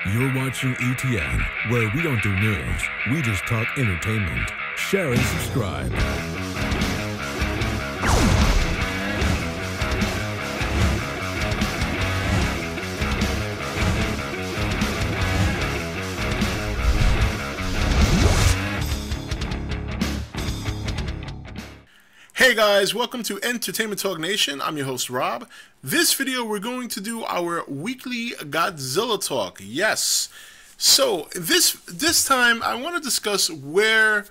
You're watching E.T.N, where we don't do news, we just talk entertainment. Share and subscribe. Hey guys, welcome to Entertainment Talk Nation. I'm your host Rob. This video we're going to do our weekly Godzilla talk. Yes. So this time I want to discuss where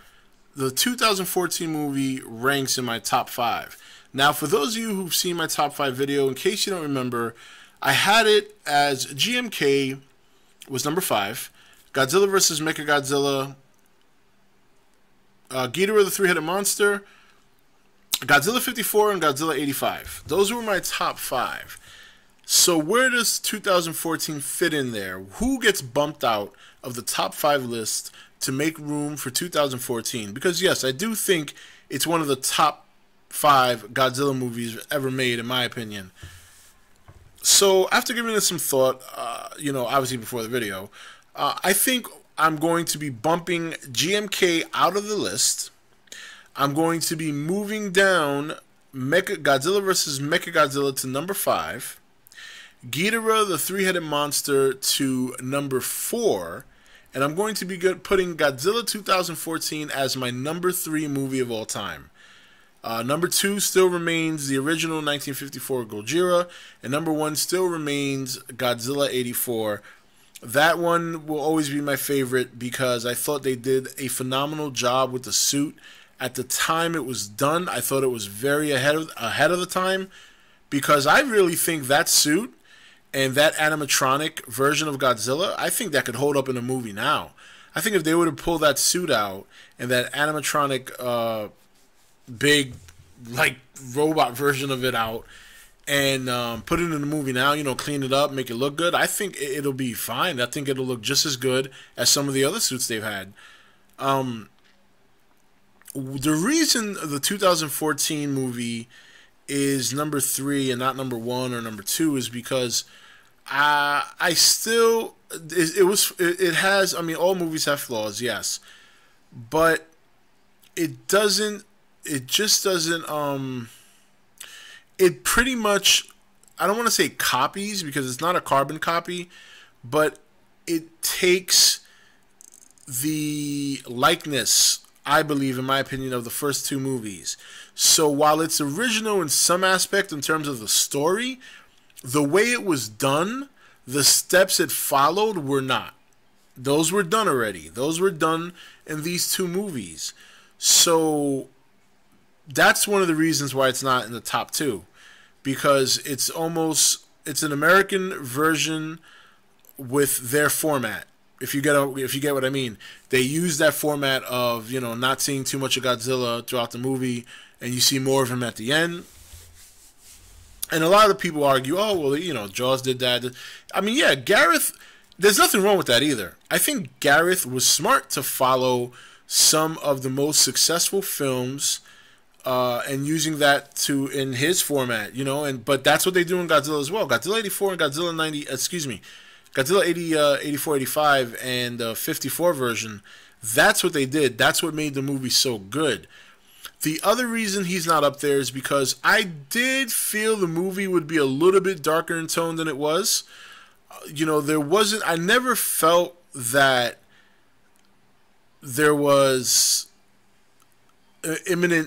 the 2014 movie ranks in my top 5. Now for those of you who've seen my top 5 video, in case you don't remember, I had it as GMK was number 5, Godzilla vs. Mechagodzilla, Ghidorah the Three-Headed Monster, Godzilla 54 and Godzilla 85. Those were my top 5. So where does 2014 fit in there? Who gets bumped out of the top 5 list to make room for 2014? Because yes, I do think it's one of the top 5 Godzilla movies ever made, in my opinion. So after giving it some thought, obviously before the video, I think I'm going to be bumping GMK out of the list. I'm going to be moving down Godzilla vs. Mechagodzilla to number 5, Ghidorah the Three-Headed Monster to number 4, and I'm going to be putting Godzilla 2014 as my number 3 movie of all time. Number 2 still remains the original 1954 Gojira, and number 1 still remains Godzilla 84. That one will always be my favorite because I thought they did a phenomenal job with the suit. At the time it was done, I thought it was very ahead of the time, because I really think that suit and that animatronic version of Godzilla, I think that could hold up in a movie now. I think if they would have pulled that suit out and that animatronic big like robot version of it out and put it in the movie now, clean it up, make it look good, I think it'll be fine. I think it'll look just as good as some of the other suits they've had. The reason the 2014 movie is number 3 and not number 1 or number 2 is because it has, I mean, all movies have flaws, yes, but it pretty much, I don't want to say copies because it's not a carbon copy, but it takes the likeness, I believe, in my opinion, of the first 2 movies. So while it's original in some aspect in terms of the story, the way it was done, the steps it followed were not. Those were done already. Those were done in these 2 movies. So that's one of the reasons why it's not in the top 2. Because it's an American version with their format. If you get what I mean, they use that format of not seeing too much of Godzilla throughout the movie, and you see more of him at the end. And a lot of the people argue, oh well, Jaws did that. I mean, yeah, Gareth. There's nothing wrong with that either. I think Gareth was smart to follow some of the most successful films, and using that in his format, but that's what they do in Godzilla as well. Godzilla 84 and Godzilla 84, 85, and 54 version, that's what they did. That's what made the movie so good. The other reason he's not up there is because I did feel the movie would be a little bit darker in tone than it was. I never felt that there was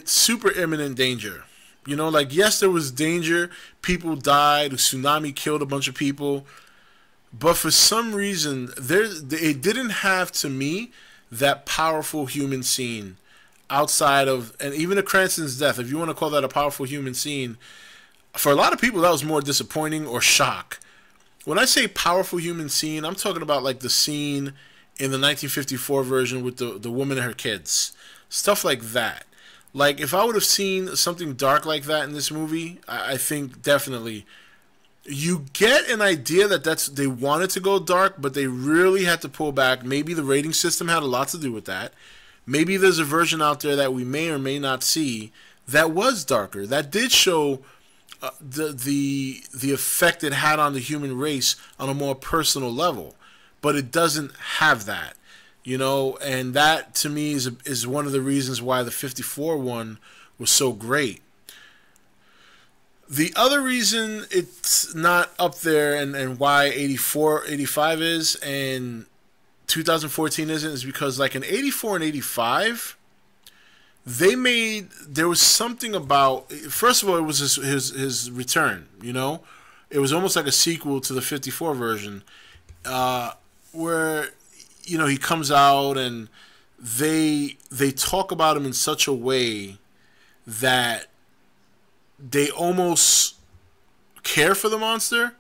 super imminent danger. Yes, there was danger. People died. A tsunami killed a bunch of people. But for some reason, it didn't have, to me, that powerful human scene outside of, and even a Cranston's death, if you want to call that a powerful human scene, for a lot of people that was more disappointing or shock. When I say powerful human scene, I'm talking about like the scene in the 1954 version with the woman and her kids. Stuff like that. Like, if I would have seen something dark like that in this movie, I think definitely you get an idea that they wanted to go dark, but they really had to pull back. Maybe the rating system had a lot to do with that. Maybe there's a version out there that we may or may not see that was darker, that did show the effect it had on the human race on a more personal level. but it doesn't have that, you know, and that to me is one of the reasons why the 54 one was so great. The other reason it's not up there and why 84, 85 is and 2014 isn't is because like in 84 and 85, there was something about, first of all, it was his return, you know? It was almost like a sequel to the 54 version, where, you know, he comes out and they talk about him in such a way that they almost care for the monster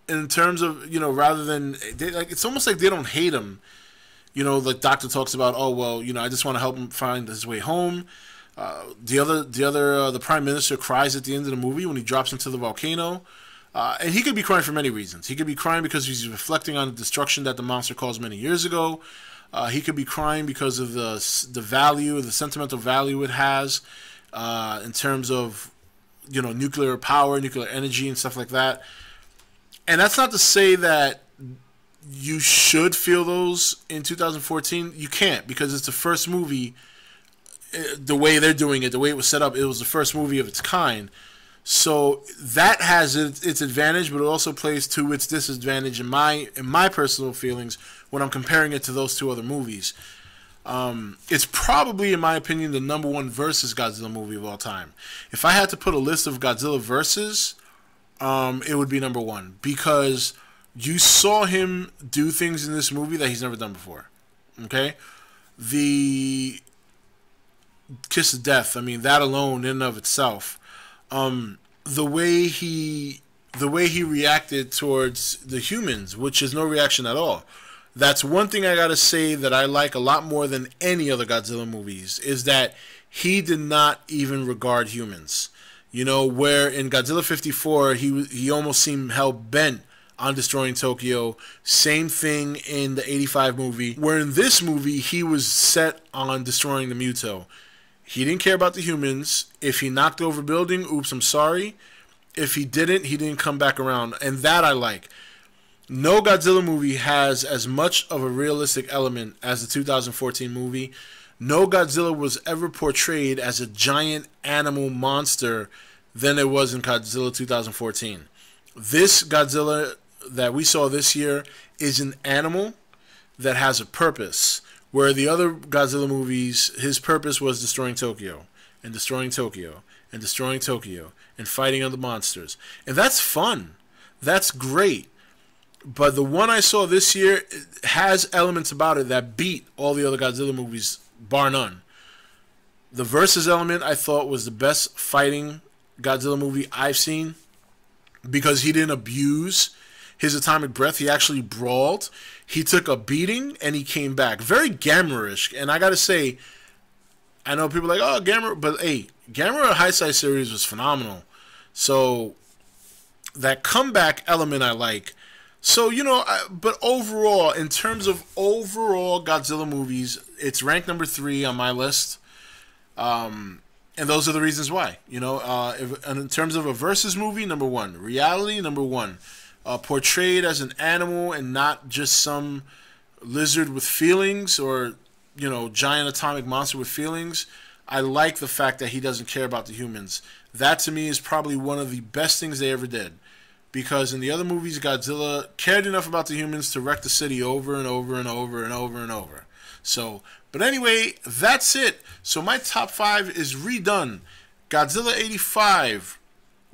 in terms of, you know, rather than it's almost like they don't hate him. You know, the doctor talks about, oh well, you know, I just want to help him find his way home. The prime minister cries at the end of the movie when he drops into the volcano, and he could be crying for many reasons. He could be crying because he's reflecting on the destruction that the monster caused many years ago. He could be crying because of the value, the sentimental value it has in terms of, you know, nuclear power, nuclear energy, and stuff like that. And that's not to say that you should feel those in 2014. You can't, because it's the first movie. The way they're doing it, the way it was set up, it was the first movie of its kind. So that has its advantage, but it also plays to its disadvantage in my personal feelings when I'm comparing it to those two other movies. It's probably, in my opinion, the #1 versus Godzilla movie of all time. If I had to put a list of Godzilla versus, it would be #1, because you saw him do things in this movie that he's never done before. Okay? The kiss of death, I mean, that alone in and of itself, the way he reacted towards the humans, which is no reaction at all. That's one thing I gotta say that I like a lot more than any other Godzilla movies, is that he did not even regard humans. You know, where in Godzilla 54 he almost seemed hell-bent on destroying Tokyo. Same thing in the 85 movie, where in this movie he was set on destroying the Muto. He didn't care about the humans. If he knocked over a building, oops, I'm sorry. If he didn't come back around, and that I like. No Godzilla movie has as much of a realistic element as the 2014 movie. No Godzilla was ever portrayed as a giant animal monster than it was in Godzilla 2014. This Godzilla that we saw this year is an animal that has a purpose, where the other Godzilla movies, his purpose was destroying Tokyo, and destroying Tokyo, and destroying Tokyo, and fighting other monsters. And that's fun. That's great. But the one I saw this year has elements about it that beat all the other Godzilla movies, bar none. The Versus element, I thought, was the best fighting Godzilla movie I've seen, because he didn't abuse his atomic breath. He actually brawled. He took a beating, and he came back. Very Gamera-ish. And I got to say, I know people are like, oh, Gamera, but hey, Gamera Heisei series was phenomenal. So that comeback element I like. So, you know, but overall, in terms of overall Godzilla movies, it's ranked #3 on my list. And those are the reasons why. You know, in terms of a versus movie, #1. Reality, #1. Portrayed as an animal and not just some lizard with feelings, or, you know, giant atomic monster with feelings. I like the fact that he doesn't care about the humans. That, to me, is probably one of the best things they ever did. Because in the other movies, Godzilla cared enough about the humans to wreck the city over and over and over and over and over. So, but anyway, that's it. So my top 5 is redone. Godzilla 85,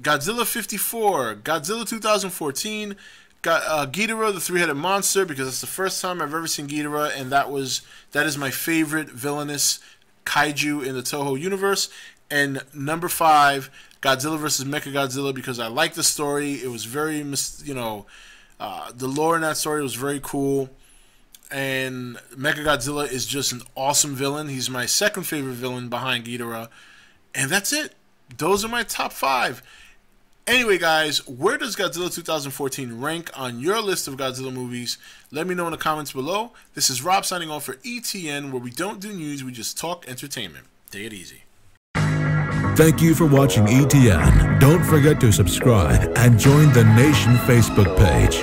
Godzilla 54, Godzilla 2014, Ghidorah, the three-headed monster, because it's the first time I've ever seen Ghidorah, and that is my favorite villainous kaiju in the Toho universe. And #5, Godzilla vs. Mechagodzilla, because I like the story. It was very, you know, the lore in that story was very cool. And Mechagodzilla is just an awesome villain. He's my second favorite villain behind Ghidorah. And that's it. Those are my top 5. Anyway, guys, where does Godzilla 2014 rank on your list of Godzilla movies? Let me know in the comments below. This is Rob signing off for E.T.N, where we don't do news, we just talk entertainment. Take it easy. Thank you for watching E.T.N. Don't forget to subscribe and join the Nation Facebook page.